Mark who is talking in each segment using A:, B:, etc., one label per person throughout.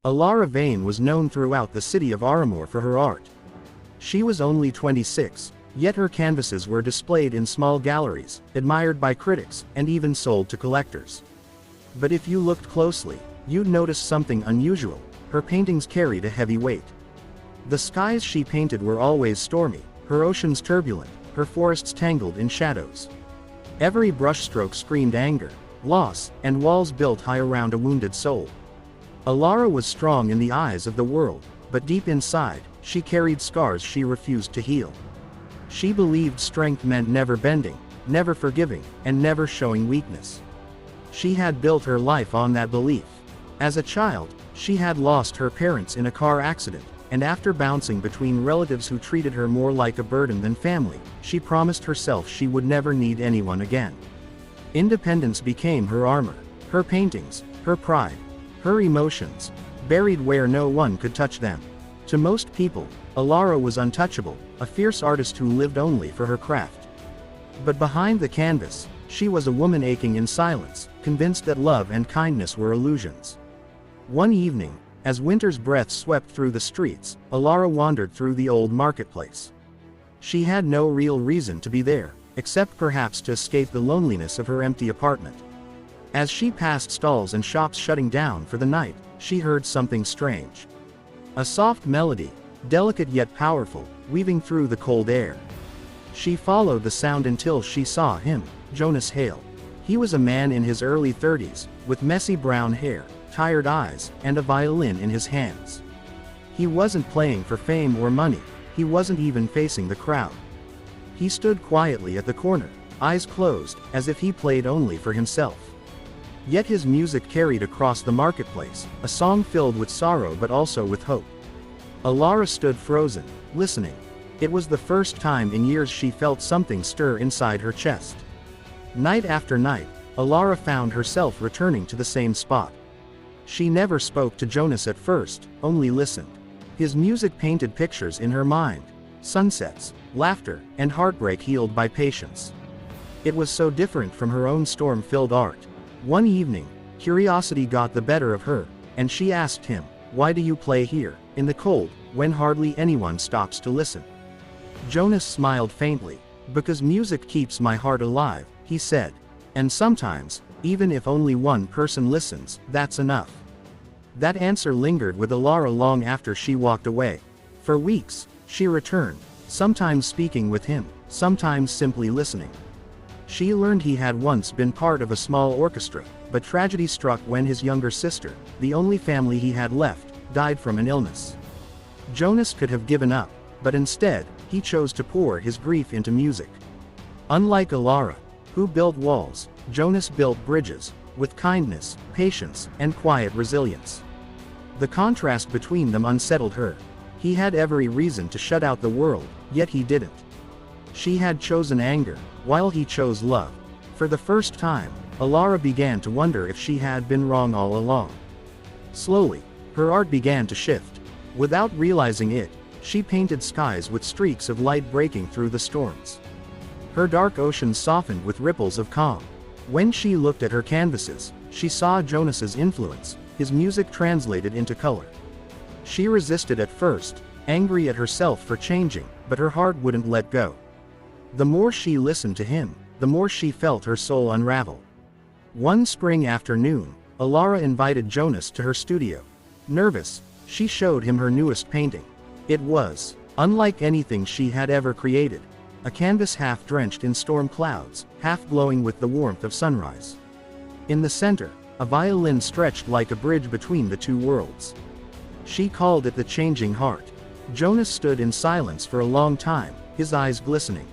A: Elara Vane was known throughout the city of Armor for her art. She was only 26, yet her canvases were displayed in small galleries, admired by critics, and even sold to collectors. But if you looked closely, you'd notice something unusual: her paintings carried a heavy weight. The skies she painted were always stormy, her oceans turbulent, her forests tangled in shadows. Every brushstroke screamed anger, loss, and walls built high around a wounded soul. Elara was strong in the eyes of the world, but deep inside, she carried scars she refused to heal. She believed strength meant never bending, never forgiving, and never showing weakness. She had built her life on that belief. As a child, she had lost her parents in a car accident, and after bouncing between relatives who treated her more like a burden than family, she promised herself she would never need anyone again. Independence became her armor, her paintings, her pride, her emotions, buried where no one could touch them. To most people, Elara was untouchable, a fierce artist who lived only for her craft. But behind the canvas, she was a woman aching in silence, convinced that love and kindness were illusions. One evening, as winter's breath swept through the streets, Elara wandered through the old marketplace. She had no real reason to be there, except perhaps to escape the loneliness of her empty apartment. As she passed stalls and shops shutting down for the night, she heard something strange. A soft melody, delicate yet powerful, weaving through the cold air. She followed the sound until she saw him, Jonas Hale. He was a man in his early 30s, with messy brown hair, tired eyes, and a violin in his hands. He wasn't playing for fame or money, he wasn't even facing the crowd. He stood quietly at the corner, eyes closed, as if he played only for himself. Yet his music carried across the marketplace, a song filled with sorrow but also with hope. Elara stood frozen, listening. It was the first time in years she felt something stir inside her chest. Night after night, Elara found herself returning to the same spot. She never spoke to Jonas at first, only listened. His music painted pictures in her mind: sunsets, laughter, and heartbreak healed by patience. It was so different from her own storm-filled art. One evening, curiosity got the better of her, and she asked him, "Why do you play here, in the cold, when hardly anyone stops to listen?" Jonas smiled faintly. "Because music keeps my heart alive," he said. "And sometimes, even if only one person listens, that's enough." That answer lingered with Elara long after she walked away. For weeks, she returned, sometimes speaking with him, sometimes simply listening. She learned he had once been part of a small orchestra, but tragedy struck when his younger sister, the only family he had left, died from an illness. Jonas could have given up, but instead, he chose to pour his grief into music. Unlike Elara, who built walls, Jonas built bridges, with kindness, patience, and quiet resilience. The contrast between them unsettled her. He had every reason to shut out the world, yet he didn't. She had chosen anger, while he chose love. For the first time, Elara began to wonder if she had been wrong all along. Slowly, her art began to shift. Without realizing it, she painted skies with streaks of light breaking through the storms. Her dark oceans softened with ripples of calm. When she looked at her canvases, she saw Jonas's influence, his music translated into color. She resisted at first, angry at herself for changing, but her heart wouldn't let go. The more she listened to him, the more she felt her soul unravel. One spring afternoon, Elara invited Jonas to her studio. Nervous, she showed him her newest painting. It was unlike anything she had ever created. A canvas half drenched in storm clouds, half glowing with the warmth of sunrise. In the center, a violin stretched like a bridge between the two worlds. She called it the changing heart. Jonas stood in silence for a long time, his eyes glistening.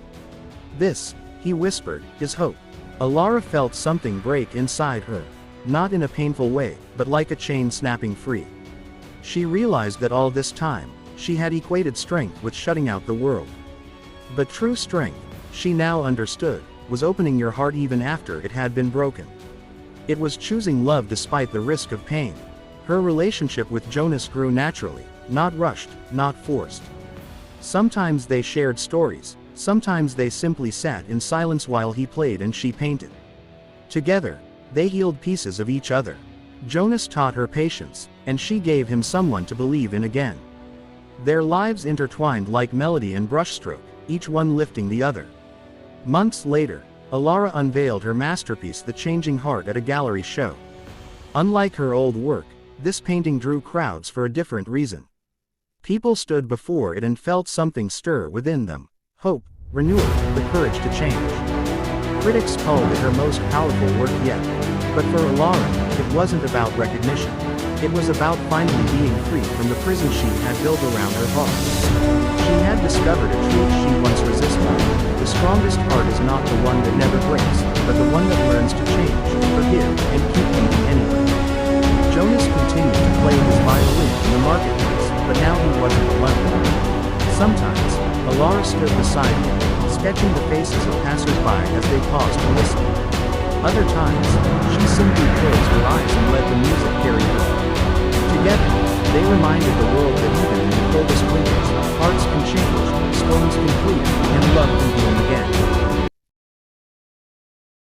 A: "This," he whispered, "is hope." Elara felt something break inside her, not in a painful way, but like a chain snapping free. She realized that all this time, she had equated strength with shutting out the world. But true strength, she now understood, was opening your heart even after it had been broken. It was choosing love despite the risk of pain. Her relationship with Jonas grew naturally, not rushed, not forced. Sometimes they shared stories, sometimes they simply sat in silence while he played and she painted. Together, they healed pieces of each other. Jonas taught her patience, and she gave him someone to believe in again. Their lives intertwined like melody and brushstroke, each one lifting the other. Months later, Elara unveiled her masterpiece The Changing Heart at a gallery show. Unlike her old work, this painting drew crowds for a different reason. People stood before it and felt something stir within them: hope, renewal, the courage to change. Critics called it her most powerful work yet. But for Elara, it wasn't about recognition. It was about finally being free from the prison she had built around her heart. She had discovered a truth she once resisted. The strongest heart is not the one that never breaks, but the one that learns to change, forgive, and keep beating anyway. Jonas continued to play his violin in the marketplace, but now he wasn't alone. Sometimes, Elara stood beside him, sketching the faces of passers-by as they paused to listen. Other times, she simply closed her eyes and let the music carry her. Together, they reminded the world that